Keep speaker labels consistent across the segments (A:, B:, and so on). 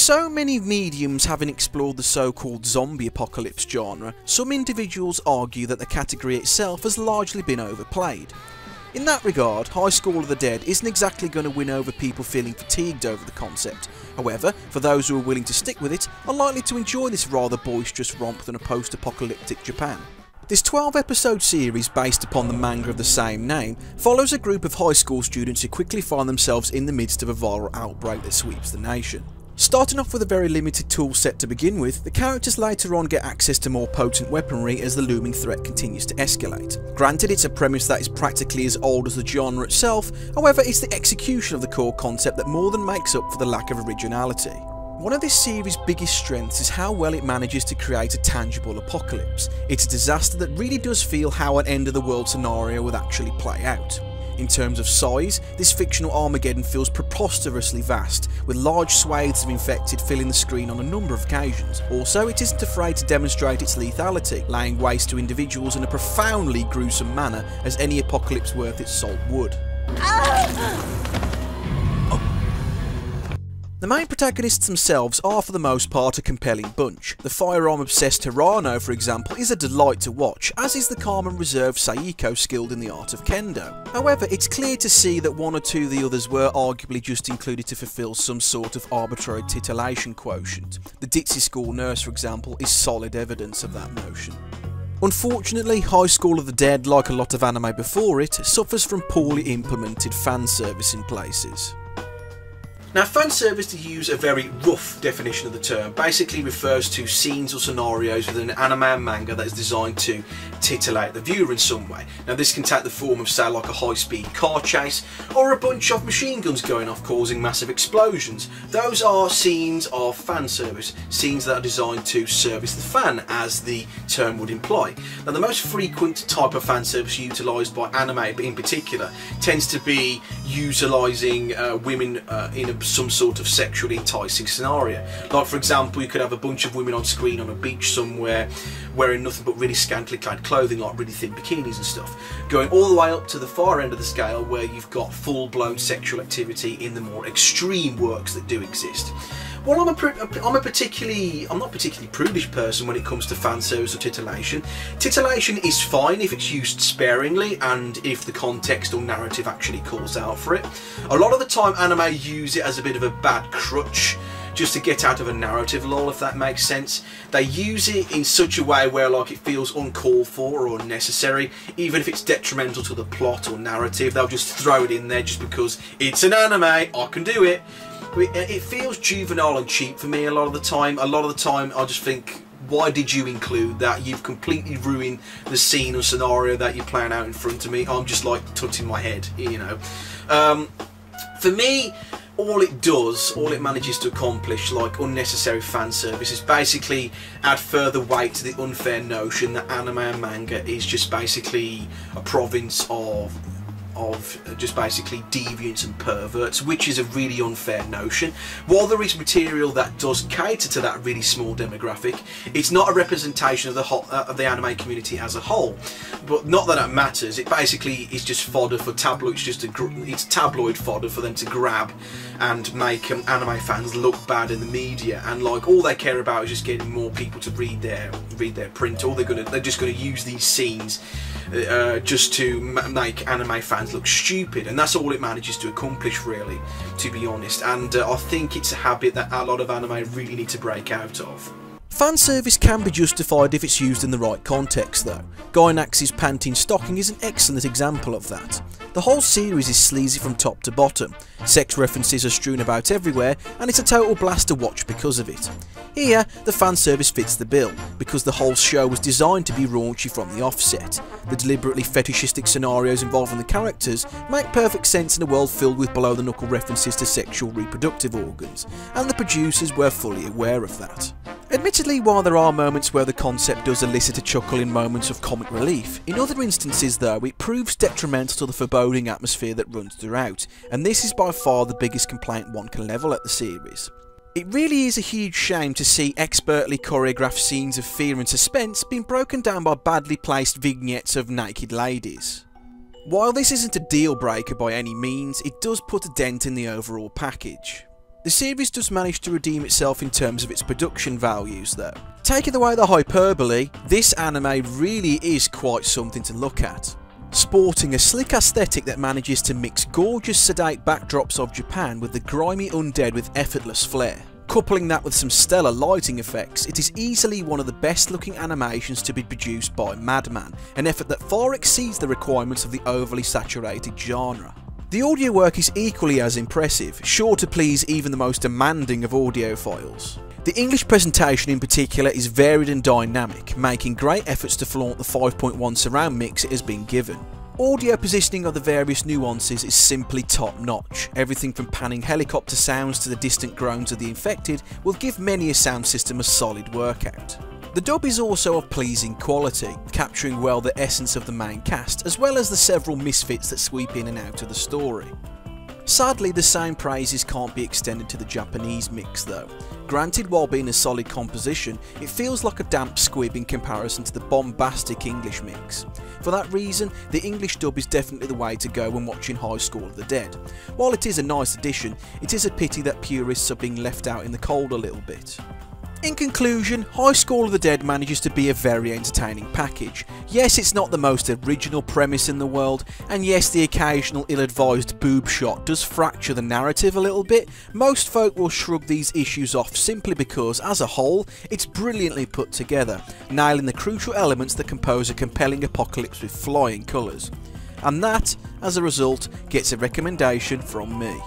A: so many mediums having explored the so-called zombie apocalypse genre, some individuals argue that the category itself has largely been overplayed. In that regard, High School of the Dead isn't exactly going to win over people feeling fatigued over the concept. However, for those who are willing to stick with it, are likely to enjoy this rather boisterous romp than a post-apocalyptic Japan. This 12-episode series, based upon the manga of the same name, follows a group of high school students who quickly find themselves in the midst of a viral outbreak that sweeps the nation. Starting off with a very limited tool set to begin with, the characters later on get access to more potent weaponry as the looming threat continues to escalate. Granted, it's a premise that is practically as old as the genre itself, however it's the execution of the core concept that more than makes up for the lack of originality. One of this series' biggest strengths is how well it manages to create a tangible apocalypse. It's a disaster that really does feel how an end of the world scenario would actually play out. In terms of size, this fictional Armageddon feels preposterously vast, with large swathes of infected filling the screen on a number of occasions. Also, it isn't afraid to demonstrate its lethality, laying waste to individuals in a profoundly gruesome manner, as any apocalypse worth its salt would. The main protagonists themselves are for the most part a compelling bunch. The firearm-obsessed Hirano, for example, is a delight to watch, as is the calm and reserved Saiko, skilled in the art of kendo. However, it's clear to see that one or two of the others were arguably just included to fulfill some sort of arbitrary titillation quotient. The ditzy school nurse, for example, is solid evidence of that notion. Unfortunately, High School of the Dead, like a lot of anime before it, suffers from poorly implemented fanservice in places. Now, fanservice, to use a very rough definition of the term, basically refers to scenes or scenarios within an anime and manga that is designed to titillate the viewer in some way. Now, this can take the form of, say, like a high-speed car chase, or a bunch of machine guns going off causing massive explosions. Those are scenes of fanservice, scenes that are designed to service the fan, as the term would imply. Now, the most frequent type of fanservice utilised by anime in particular tends to be utilising women in some sort of sexually enticing scenario. Like, for example, you could have a bunch of women on screen on a beach somewhere wearing nothing but really scantily clad clothing, like really thin bikinis and stuff, going all the way up to the far end of the scale where you've got full-blown sexual activity in the more extreme works that do exist. Well, I'm not particularly prudish person when it comes to fan service or titillation. Titillation is fine if it's used sparingly and if the context or narrative actually calls out for it. A lot of the time anime use it as a bit of a bad crutch, just to get out of a narrative lull, if that makes sense. They use it in such a way where, like, it feels uncalled for or unnecessary, even if it's detrimental to the plot or narrative. They'll just throw it in there just because it's an anime, I can do it. It feels juvenile and cheap for me a lot of the time. A lot of the time I just think, why did you include that? You've completely ruined the scene or scenario that you're playing out in front of me. I'm just like tutting my head, you know. For me, all it manages to accomplish, like unnecessary fan service, is basically add further weight to the unfair notion that anime and manga is just basically a province of just basically deviants and perverts, which is a really unfair notion. While there is material that does cater to that really small demographic, it's not a representation of the anime community as a whole. But not that it matters. It basically is just fodder for tabloid. It's tabloid fodder for them to grab and make anime fans look bad in the media. And like, all they care about is just getting more people to read their print. They're just gonna use these scenes just to make anime fans look stupid, and that's all it manages to accomplish, really, to be honest. And I think it's a habit that a lot of anime really need to break out of. Fanservice can be justified if it's used in the right context though. Gainax's Panting Stocking is an excellent example of that. The whole series is sleazy from top to bottom, sex references are strewn about everywhere, and it's a total blast to watch because of it. Here, the fanservice fits the bill, because the whole show was designed to be raunchy from the offset. The deliberately fetishistic scenarios involving the characters make perfect sense in a world filled with below-the-knuckle references to sexual reproductive organs, and the producers were fully aware of that. Admittedly, while there are moments where the concept does elicit a chuckle in moments of comic relief, in other instances though it proves detrimental to the foreboding atmosphere that runs throughout, and this is by far the biggest complaint one can level at the series. It really is a huge shame to see expertly choreographed scenes of fear and suspense being broken down by badly placed vignettes of naked ladies. While this isn't a deal breaker by any means, it does put a dent in the overall package. The series does manage to redeem itself in terms of its production values though. Taking away the hyperbole, this anime really is quite something to look at. Sporting a slick aesthetic that manages to mix gorgeous sedate backdrops of Japan with the grimy undead with effortless flair. Coupling that with some stellar lighting effects, it is easily one of the best looking animations to be produced by Madman, an effort that far exceeds the requirements of the overly saturated genre. The audio work is equally as impressive, sure to please even the most demanding of audiophiles. The English presentation in particular is varied and dynamic, making great efforts to flaunt the 5.1 surround mix it has been given. Audio positioning of the various nuances is simply top notch. Everything from panning helicopter sounds to the distant groans of the infected will give many a sound system a solid workout. The dub is also of pleasing quality, capturing well the essence of the main cast, as well as the several misfits that sweep in and out of the story. Sadly, the same praises can't be extended to the Japanese mix though. Granted, while being a solid composition, it feels like a damp squib in comparison to the bombastic English mix. For that reason, the English dub is definitely the way to go when watching High School of the Dead. While it is a nice addition, it is a pity that purists are being left out in the cold a little bit. In conclusion, High School of the Dead manages to be a very entertaining package. Yes, it's not the most original premise in the world, and yes, the occasional ill-advised boob shot does fracture the narrative a little bit. Most folk will shrug these issues off simply because, as a whole, it's brilliantly put together, nailing the crucial elements that compose a compelling apocalypse with flying colours. And that, as a result, gets a recommendation from me.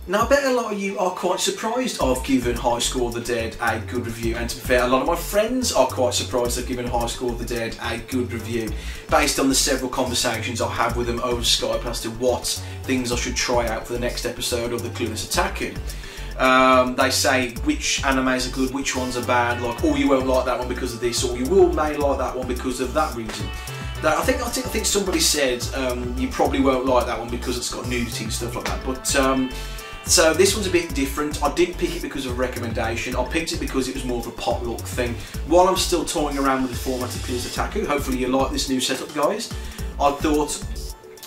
A: Now, I bet a lot of you are quite surprised I've given High School of the Dead a good review, and to be fair, a lot of my friends are quite surprised I've given High School of the Dead a good review, based on the several conversations I have with them over Skype as to what things I should try out for the next episode of the Clueless Otaku. They say which animes are good, which ones are bad, like, oh, you won't like that one because of this, or you may like that one because of that reason. I think somebody said you probably won't like that one because it's got nudity and stuff like that, but so this one's a bit different. I didn't pick it because of a recommendation, I picked it because it was more of a potluck thing. While I'm still toying around with the format of Clueless Otaku, hopefully you like this new setup, guys. I thought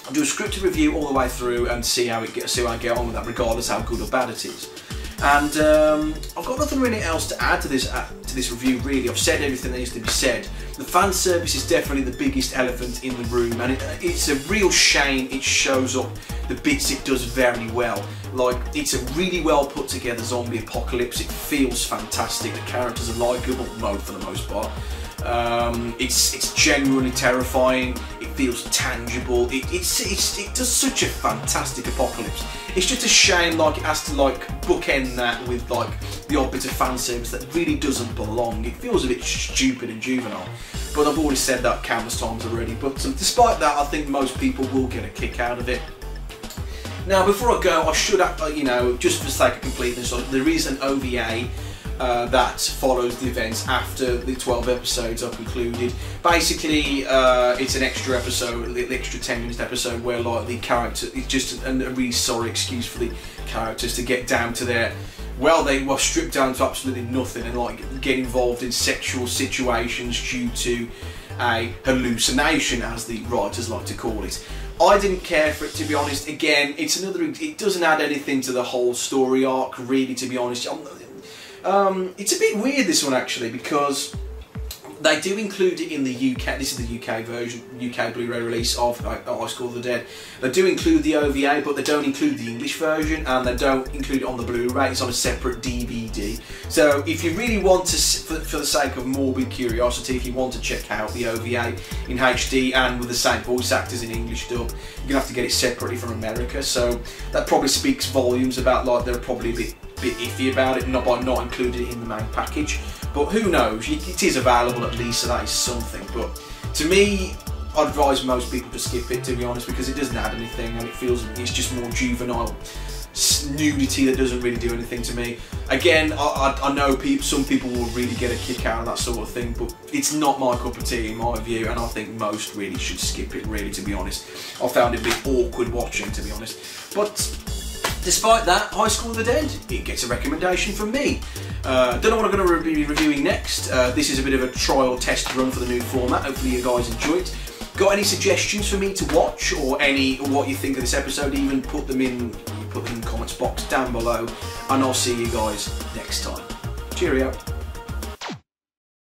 A: I'd do a scripted review all the way through and see how I get on with that, regardless how good or bad it is. And I've got nothing really else to add to this review really. I've said everything that needs to be said. The fan service is definitely the biggest elephant in the room, and it's a real shame it shows up the bits it does very well. Like, it's a really well put together zombie apocalypse. It feels fantastic. The characters are likeable, for the most part. It's genuinely terrifying. It feels tangible. It does such a fantastic apocalypse. It's just a shame, like, it has to like bookend that with like the odd bit of fan service that really doesn't belong. It feels a bit stupid and juvenile. But I've already said that countless times already. But despite that, I think most people will get a kick out of it. Now, before I go, I should, you know, just for the sake of completeness, there is an OVA that follows the events after the 12 episodes are concluded. Basically, it's an extra episode, the extra 10-minute episode where like the character, it's just a really sorry excuse for the characters to get down to their, well, they were stripped down to absolutely nothing and like get involved in sexual situations due to a hallucination, as the writers like to call it. I didn't care for it, to be honest. Again, it doesn't add anything to the whole story arc, really, to be honest. It's a bit weird, this one, actually, because they do include it in the UK. This is the UK version, UK Blu-ray release of High School of the Dead. They do include the OVA, but they don't include the English version, and they don't include it on the Blu-ray. It's on a separate DVD. So if you really want to, for the sake of morbid curiosity, if you want to check out the OVA in HD and with the same voice actors in English dub, you're gonna have to get it separately from America. So that probably speaks volumes about, like, they're probably a bit iffy about it, by not including it in the main package. But who knows, it is available at least, so that is something. But to me, I'd advise most people to skip it, to be honest, because it doesn't add anything and it's just more juvenile nudity that doesn't really do anything to me. Again, I know some people will really get a kick out of that sort of thing, but it's not my cup of tea in my view, and I think most really should skip it, really, to be honest. I found it a bit awkward watching, to be honest. But despite that, High School of the Dead, it gets a recommendation from me. Don't know what I'm going to be reviewing next. This is a bit of a trial test run for the new format. Hopefully you guys enjoy it. Got any suggestions for me to watch, or what you think of this episode, even put them in put them in the comments box down below, and I'll see you guys next time. Cheerio.